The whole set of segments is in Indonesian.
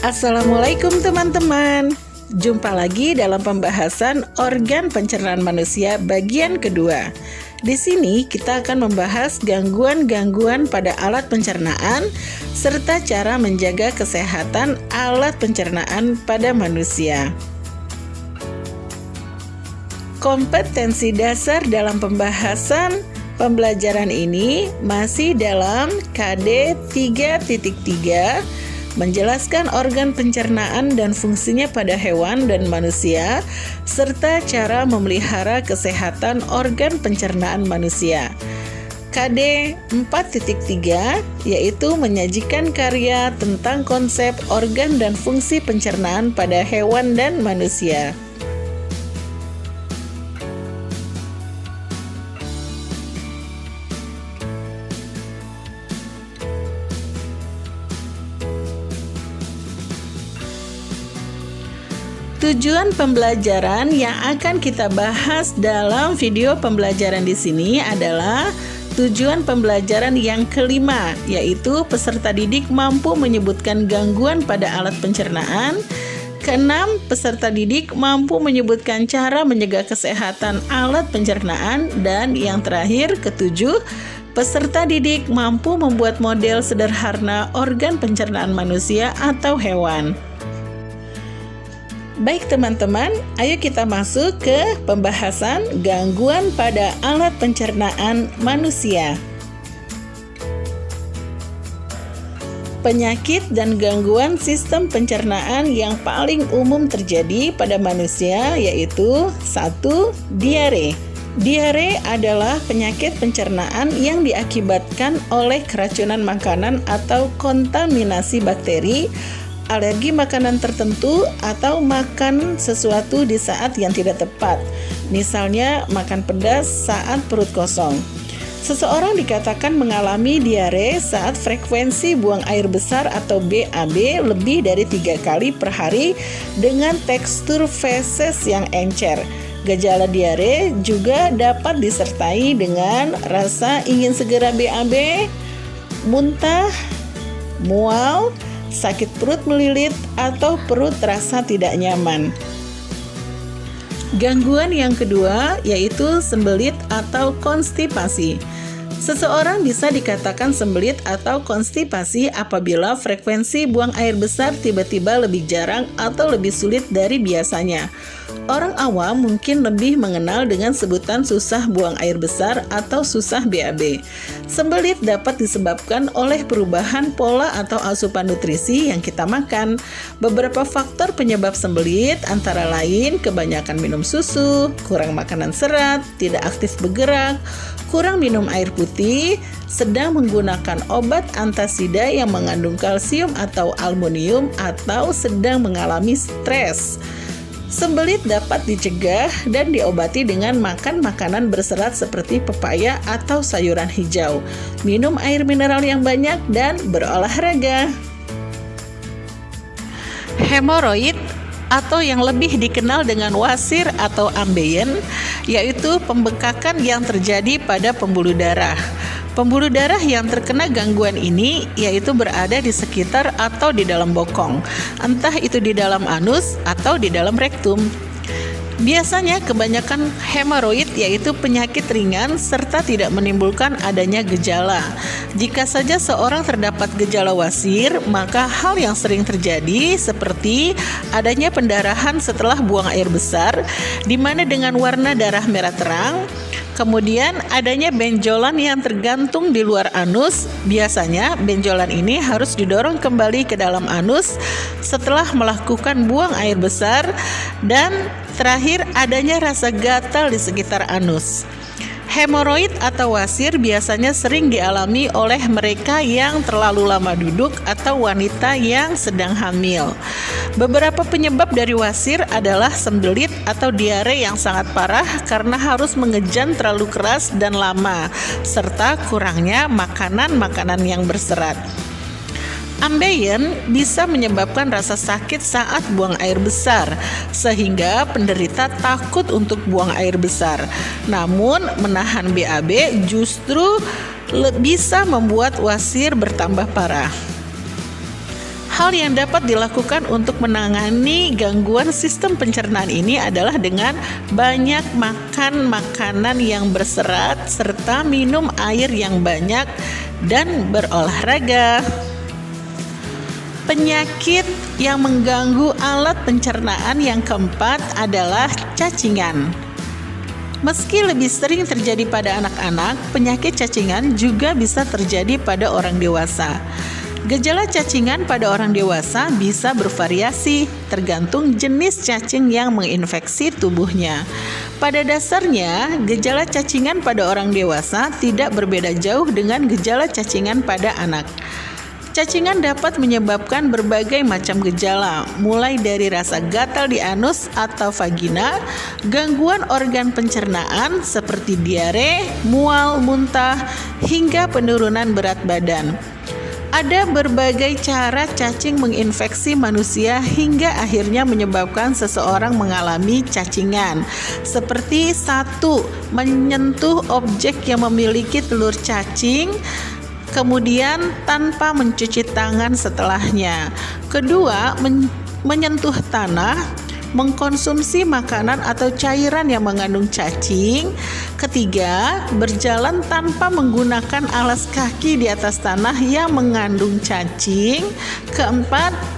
Assalamualaikum teman-teman. Jumpa lagi dalam pembahasan organ pencernaan manusia bagian kedua. Di sini kita akan membahas gangguan-gangguan pada alat pencernaan serta cara menjaga kesehatan alat pencernaan pada manusia. Kompetensi dasar dalam pembahasan pembelajaran ini masih dalam KD 3.3, menjelaskan organ pencernaan dan fungsinya pada hewan dan manusia, serta cara memelihara kesehatan organ pencernaan manusia. KD 4.3 yaitu menyajikan karya tentang konsep organ dan fungsi pencernaan pada hewan dan manusia. Tujuan pembelajaran yang akan kita bahas dalam video pembelajaran di sini adalah tujuan pembelajaran yang kelima, yaitu peserta didik mampu menyebutkan gangguan pada alat pencernaan. Keenam, peserta didik mampu menyebutkan cara menjaga kesehatan alat pencernaan. Dan yang terakhir, ketujuh, peserta didik mampu membuat model sederhana organ pencernaan manusia atau hewan. Baik teman-teman, ayo kita masuk ke pembahasan gangguan pada alat pencernaan manusia. Penyakit dan gangguan sistem pencernaan yang paling umum terjadi pada manusia yaitu 1. Diare. Diare adalah penyakit pencernaan yang diakibatkan oleh keracunan makanan atau kontaminasi bakteri, alergi makanan tertentu, atau makan sesuatu di saat yang tidak tepat. Misalnya makan pedas saat perut kosong. Seseorang dikatakan mengalami diare saat frekuensi buang air besar atau BAB lebih dari 3 kali per hari dengan tekstur feses yang encer. Gejala diare juga dapat disertai dengan rasa ingin segera BAB, muntah, mual, sakit perut melilit, atau perut terasa tidak nyaman. Gangguan yang kedua yaitu sembelit atau konstipasi. Seseorang bisa dikatakan sembelit atau konstipasi apabila frekuensi buang air besar tiba-tiba lebih jarang atau lebih sulit dari biasanya. Orang awam mungkin lebih mengenal dengan sebutan susah buang air besar atau susah BAB. Sembelit dapat disebabkan oleh perubahan pola atau asupan nutrisi yang kita makan. Beberapa faktor penyebab sembelit antara lain kebanyakan minum susu, kurang makanan serat, tidak aktif bergerak, kurang minum air putih, sedang menggunakan obat antasida yang mengandung kalsium atau aluminium, atau sedang mengalami stres. Sembelit dapat dicegah dan diobati dengan makan makanan berserat seperti pepaya atau sayuran hijau, minum air mineral yang banyak, dan berolahraga. Hemoroid atau yang lebih dikenal dengan wasir atau ambeien, yaitu pembengkakan yang terjadi pada pembuluh darah. Pembuluh darah yang terkena gangguan ini yaitu berada di sekitar atau di dalam bokong, entah itu di dalam anus atau di dalam rektum. Biasanya kebanyakan hemoroid yaitu penyakit ringan serta tidak menimbulkan adanya gejala. Jika saja seorang terdapat gejala wasir, maka hal yang sering terjadi seperti adanya pendarahan setelah buang air besar, di mana dengan warna darah merah terang. Kemudian adanya benjolan yang tergantung di luar anus. Biasanya benjolan ini harus didorong kembali ke dalam anus setelah melakukan buang air besar. Dan terakhir adanya rasa gatal di sekitar anus. Hemoroid atau wasir biasanya sering dialami oleh mereka yang terlalu lama duduk atau wanita yang sedang hamil. Beberapa penyebab dari wasir adalah sembelit atau diare yang sangat parah karena harus mengejan terlalu keras dan lama, serta kurangnya makanan-makanan yang berserat. Ambeien bisa menyebabkan rasa sakit saat buang air besar, sehingga penderita takut untuk buang air besar. Namun, menahan BAB justru bisa membuat wasir bertambah parah. Hal yang dapat dilakukan untuk menangani gangguan sistem pencernaan ini adalah dengan banyak makan makanan yang berserat serta minum air yang banyak dan berolahraga. Penyakit yang mengganggu alat pencernaan yang keempat adalah cacingan. Meski lebih sering terjadi pada anak-anak, penyakit cacingan juga bisa terjadi pada orang dewasa. Gejala cacingan pada orang dewasa bisa bervariasi tergantung jenis cacing yang menginfeksi tubuhnya. Pada dasarnya, gejala cacingan pada orang dewasa tidak berbeda jauh dengan gejala cacingan pada anak. Cacingan dapat menyebabkan berbagai macam gejala, mulai dari rasa gatal di anus atau vagina, gangguan organ pencernaan seperti diare, mual, muntah, hingga penurunan berat badan. Ada berbagai cara cacing menginfeksi manusia hingga akhirnya menyebabkan seseorang mengalami cacingan. Seperti 1. Menyentuh objek yang memiliki telur cacing, kemudian tanpa mencuci tangan setelahnya. 2. Menyentuh tanah, mengkonsumsi makanan atau cairan yang mengandung cacing. 3. Berjalan tanpa menggunakan alas kaki di atas tanah yang mengandung cacing. 4.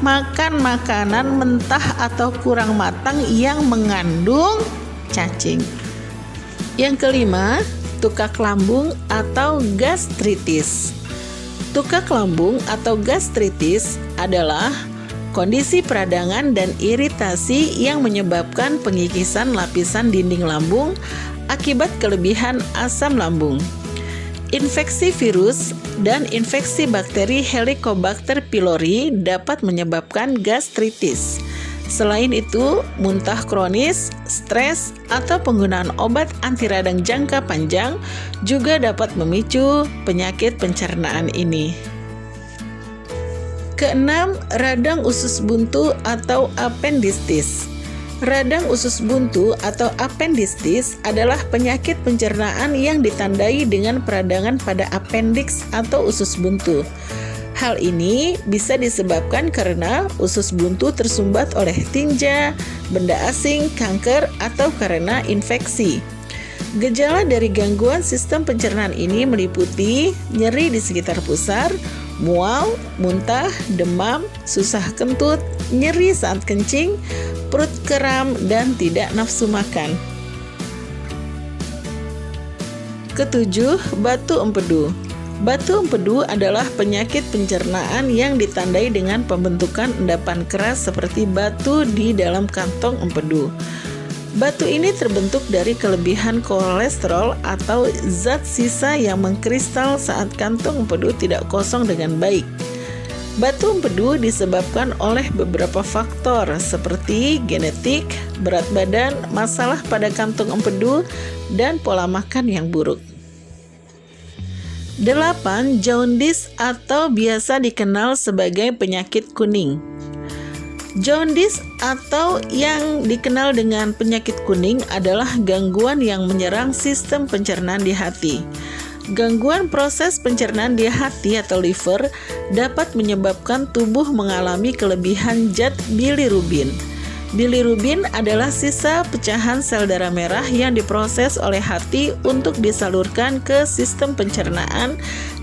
Makan makanan mentah atau kurang matang yang mengandung cacing. Yang kelima, tukak lambung atau gastritis. Tukak lambung atau gastritis adalah kondisi peradangan dan iritasi yang menyebabkan pengikisan lapisan dinding lambung akibat kelebihan asam lambung. Infeksi virus dan infeksi bakteri Helicobacter pylori dapat menyebabkan gastritis. Selain itu, muntah kronis, stres, atau penggunaan obat anti radang jangka panjang juga dapat memicu penyakit pencernaan ini. Keenam, radang usus buntu atau appendistis. Radang usus buntu atau appendistis adalah penyakit pencernaan yang ditandai dengan peradangan pada appendix atau usus buntu. Hal ini bisa disebabkan karena usus buntu tersumbat oleh tinja, benda asing, kanker, atau karena infeksi. Gejala dari gangguan sistem pencernaan ini meliputi nyeri di sekitar pusar, mual, muntah, demam, susah kentut, nyeri saat kencing, perut kram, dan tidak nafsu makan. Ketujuh, batu empedu. Batu empedu adalah penyakit pencernaan yang ditandai dengan pembentukan endapan keras seperti batu di dalam kantong empedu. Batu ini terbentuk dari kelebihan kolesterol atau zat sisa yang mengkristal saat kantong empedu tidak kosong dengan baik. Batu empedu disebabkan oleh beberapa faktor seperti genetik, berat badan, masalah pada kantong empedu, dan pola makan yang buruk. 8. Jaundice atau biasa dikenal sebagai penyakit kuning. Jaundice atau yang dikenal dengan penyakit kuning adalah gangguan yang menyerang sistem pencernaan di hati. Gangguan proses pencernaan di hati atau liver dapat menyebabkan tubuh mengalami kelebihan zat bilirubin. Bilirubin adalah sisa pecahan sel darah merah yang diproses oleh hati untuk disalurkan ke sistem pencernaan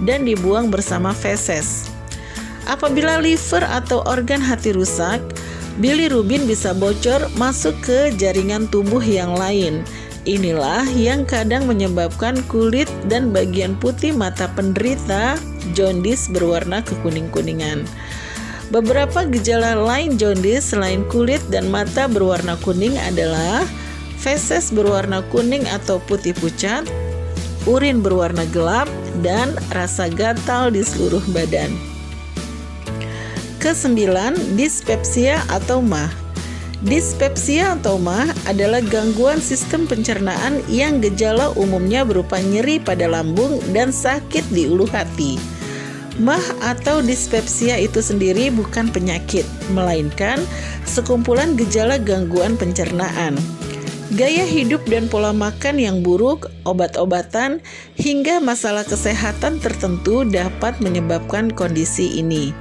dan dibuang bersama feses. Apabila liver atau organ hati rusak, bilirubin bisa bocor masuk ke jaringan tubuh yang lain. Inilah yang kadang menyebabkan kulit dan bagian putih mata penderita jaundice berwarna kekuning-kuningan. Beberapa gejala lain jaundice selain kulit dan mata berwarna kuning adalah feses berwarna kuning atau putih pucat, urin berwarna gelap, dan rasa gatal di seluruh badan. Kesembilan, dispepsia atau MAH. Dispepsia atau MAH adalah gangguan sistem pencernaan yang gejala umumnya berupa nyeri pada lambung dan sakit di ulu hati. MAH atau dispepsia itu sendiri bukan penyakit, melainkan sekumpulan gejala gangguan pencernaan. Gaya hidup dan pola makan yang buruk, obat-obatan, hingga masalah kesehatan tertentu dapat menyebabkan kondisi ini.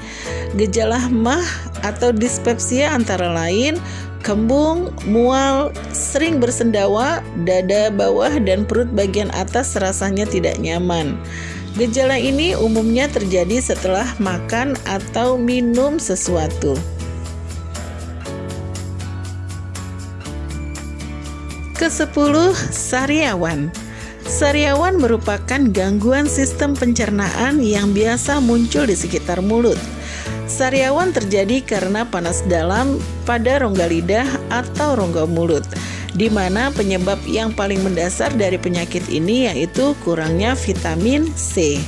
Gejala MAH atau dispepsia antara lain kembung, mual, sering bersendawa, dada bawah dan perut bagian atas rasanya tidak nyaman. Gejala ini umumnya terjadi setelah makan atau minum sesuatu. Ke-10, sariawan. Sariawan merupakan gangguan sistem pencernaan yang biasa muncul di sekitar mulut. Sariawan terjadi karena panas dalam pada rongga lidah atau rongga mulut, di mana penyebab yang paling mendasar dari penyakit ini yaitu kurangnya vitamin C.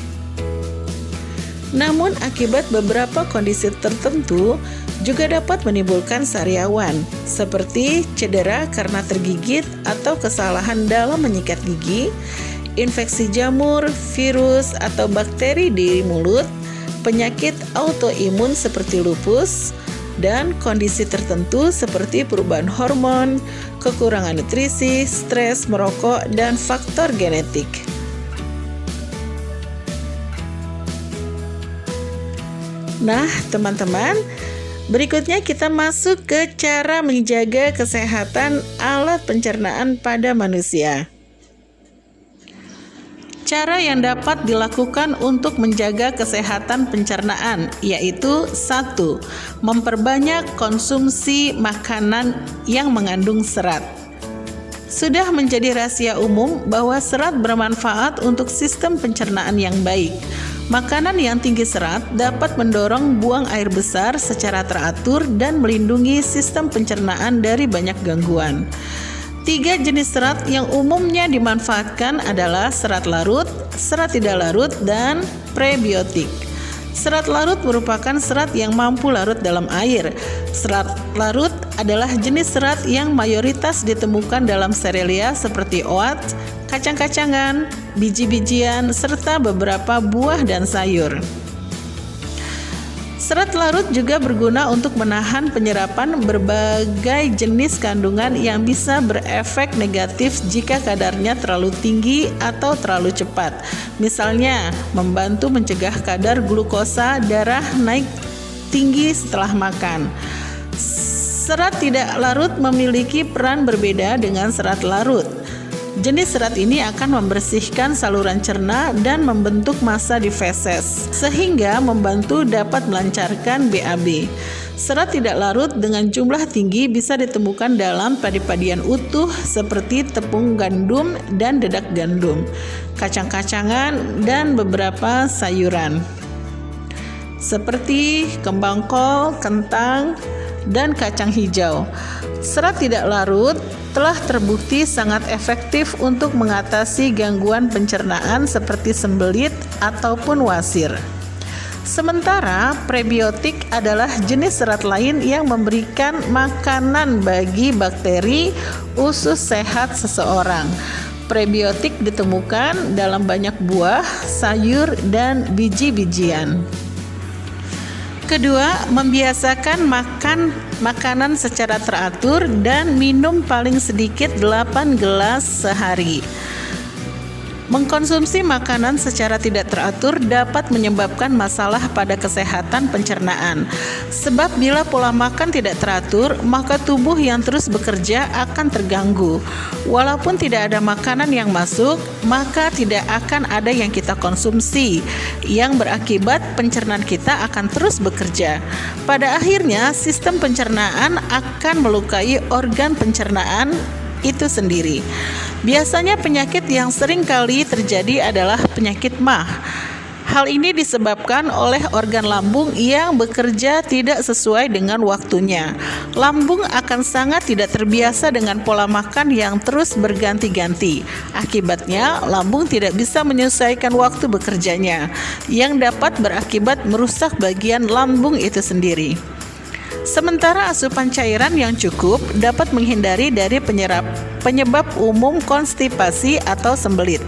Namun akibat beberapa kondisi tertentu juga dapat menimbulkan sariawan, seperti cedera karena tergigit atau kesalahan dalam menyikat gigi, infeksi jamur, virus atau bakteri di mulut, penyakit autoimun seperti lupus, dan kondisi tertentu seperti perubahan hormon, kekurangan nutrisi, stres, merokok, dan faktor genetik. Nah, teman-teman, berikutnya kita masuk ke cara menjaga kesehatan alat pencernaan pada manusia. Cara yang dapat dilakukan untuk menjaga kesehatan pencernaan yaitu 1. Memperbanyak konsumsi makanan yang mengandung serat. Sudah menjadi rahasia umum bahwa serat bermanfaat untuk sistem pencernaan yang baik. Makanan yang tinggi serat dapat mendorong buang air besar secara teratur dan melindungi sistem pencernaan dari banyak gangguan. 3 jenis serat yang umumnya dimanfaatkan adalah serat larut, serat tidak larut, dan prebiotik. Serat larut merupakan serat yang mampu larut dalam air. Serat larut adalah jenis serat yang mayoritas ditemukan dalam serealia seperti oat, kacang-kacangan, biji-bijian, serta beberapa buah dan sayur. Serat larut juga berguna untuk menahan penyerapan berbagai jenis kandungan yang bisa berefek negatif jika kadarnya terlalu tinggi atau terlalu cepat. Misalnya, membantu mencegah kadar glukosa darah naik tinggi setelah makan. Serat tidak larut memiliki peran berbeda dengan serat larut. Jenis serat ini akan membersihkan saluran cerna dan membentuk massa di feses, sehingga membantu dapat melancarkan BAB. Serat tidak larut dengan jumlah tinggi bisa ditemukan dalam padi-padian utuh seperti tepung gandum dan dedak gandum, kacang-kacangan, dan beberapa sayuran seperti kembang kol, kentang, dan kacang hijau. Serat tidak larut telah terbukti sangat efektif untuk mengatasi gangguan pencernaan seperti sembelit ataupun wasir. Sementara prebiotik adalah jenis serat lain yang memberikan makanan bagi bakteri usus sehat seseorang. Prebiotik ditemukan dalam banyak buah, sayur, dan biji-bijian. Kedua, membiasakan makan makanan secara teratur dan minum paling sedikit 8 gelas sehari. Mengkonsumsi makanan secara tidak teratur dapat menyebabkan masalah pada kesehatan pencernaan. Sebab bila pola makan tidak teratur, maka tubuh yang terus bekerja akan terganggu. Walaupun tidak ada makanan yang masuk, maka tidak akan ada yang kita konsumsi, yang berakibat pencernaan kita akan terus bekerja. Pada akhirnya, sistem pencernaan akan melukai organ pencernaan itu sendiri. Biasanya penyakit yang sering kali terjadi adalah penyakit MAH. Hal ini disebabkan oleh organ lambung yang bekerja tidak sesuai dengan waktunya. Lambung akan sangat tidak terbiasa dengan pola makan yang terus berganti-ganti. Akibatnya, lambung tidak bisa menyesuaikan waktu bekerjanya, yang dapat berakibat merusak bagian lambung itu sendiri. Sementara asupan cairan yang cukup dapat menghindari dari penyebab umum konstipasi atau sembelit.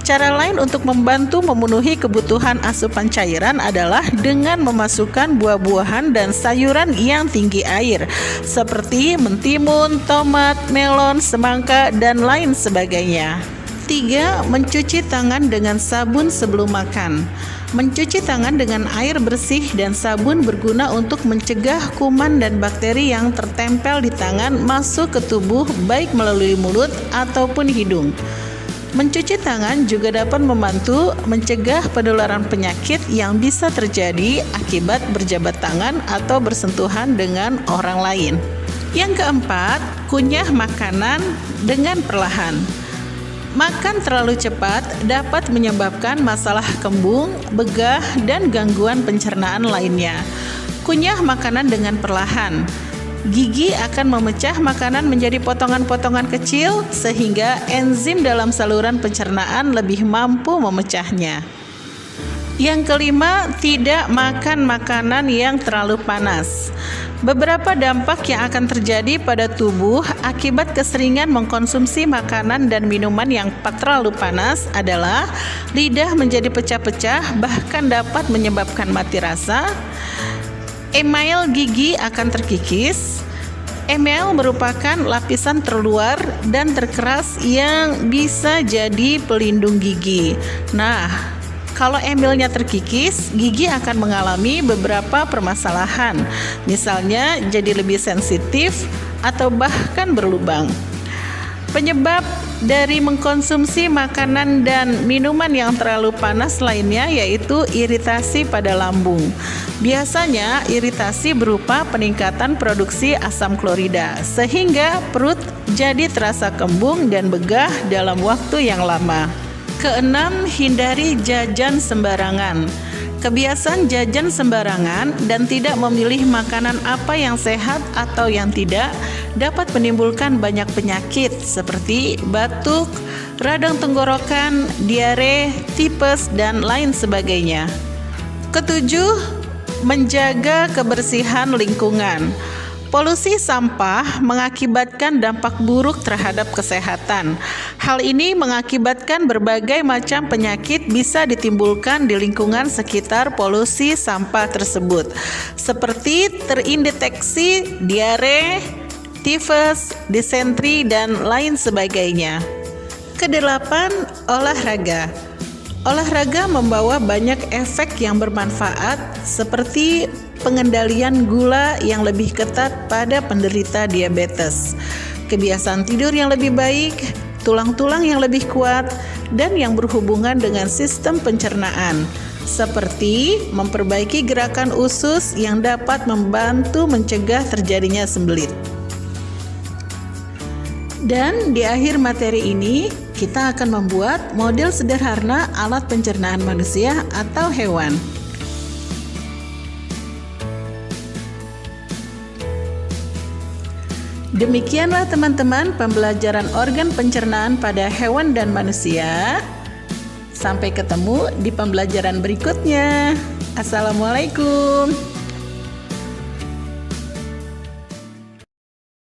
Cara lain untuk membantu memenuhi kebutuhan asupan cairan adalah dengan memasukkan buah-buahan dan sayuran yang tinggi air, seperti mentimun, tomat, melon, semangka, dan lain sebagainya. 3. Mencuci tangan dengan sabun sebelum makan. Mencuci tangan dengan air bersih dan sabun berguna untuk mencegah kuman dan bakteri yang tertempel di tangan masuk ke tubuh baik melalui mulut ataupun hidung. Mencuci tangan juga dapat membantu mencegah penularan penyakit yang bisa terjadi akibat berjabat tangan atau bersentuhan dengan orang lain. Yang keempat, kunyah makanan dengan perlahan. Makan terlalu cepat dapat menyebabkan masalah kembung, begah, dan gangguan pencernaan lainnya. Kunyah makanan dengan perlahan. Gigi akan memecah makanan menjadi potongan-potongan kecil sehingga enzim dalam saluran pencernaan lebih mampu memecahnya. Yang kelima, tidak makan makanan yang terlalu panas. Beberapa dampak yang akan terjadi pada tubuh akibat keseringan mengkonsumsi makanan dan minuman yang terlalu panas adalah lidah menjadi pecah-pecah, bahkan dapat menyebabkan mati rasa. Email gigi akan terkikis. Email merupakan lapisan terluar dan terkeras yang bisa jadi pelindung gigi. Nah, kalau emailnya terkikis, gigi akan mengalami beberapa permasalahan, misalnya jadi lebih sensitif atau bahkan berlubang. Penyebab dari mengkonsumsi makanan dan minuman yang terlalu panas lainnya yaitu iritasi pada lambung. Biasanya iritasi berupa peningkatan produksi asam klorida, sehingga perut jadi terasa kembung dan begah dalam waktu yang lama. Keenam, hindari jajan sembarangan. Kebiasaan jajan sembarangan dan tidak memilih makanan apa yang sehat atau yang tidak dapat menimbulkan banyak penyakit seperti batuk, radang tenggorokan, diare, tipes, dan lain sebagainya. Ketujuh, menjaga kebersihan lingkungan. Polusi sampah mengakibatkan dampak buruk terhadap kesehatan. Hal ini mengakibatkan berbagai macam penyakit bisa ditimbulkan di lingkungan sekitar polusi sampah tersebut, seperti terindeteksi diare, tifus, disentri, dan lain sebagainya. Kedelapan, olahraga. Olahraga membawa banyak efek yang bermanfaat seperti pengendalian gula yang lebih ketat pada penderita diabetes, kebiasaan tidur yang lebih baik, tulang-tulang yang lebih kuat, dan yang berhubungan dengan sistem pencernaan, seperti memperbaiki gerakan usus yang dapat membantu mencegah terjadinya sembelit. Dan di akhir materi ini, kita akan membuat model sederhana alat pencernaan manusia atau hewan. Demikianlah teman-teman pembelajaran organ pencernaan pada hewan dan manusia. Sampai ketemu di pembelajaran berikutnya. Assalamualaikum.